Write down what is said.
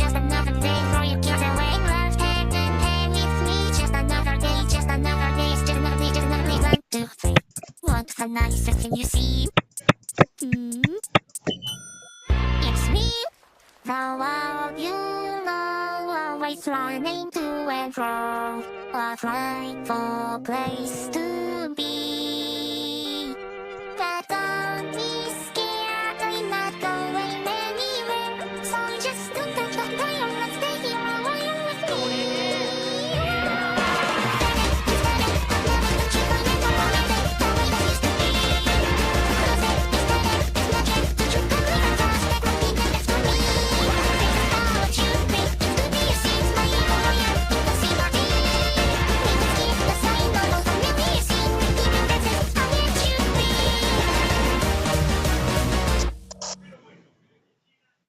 just another day for you kids away. Love, hey with me, just another day, just another day, it's just another day, just another day. 1, 2, 3. What's the nicest thing you see? It's me, the world you know, always running to and fro, a frightful place to be.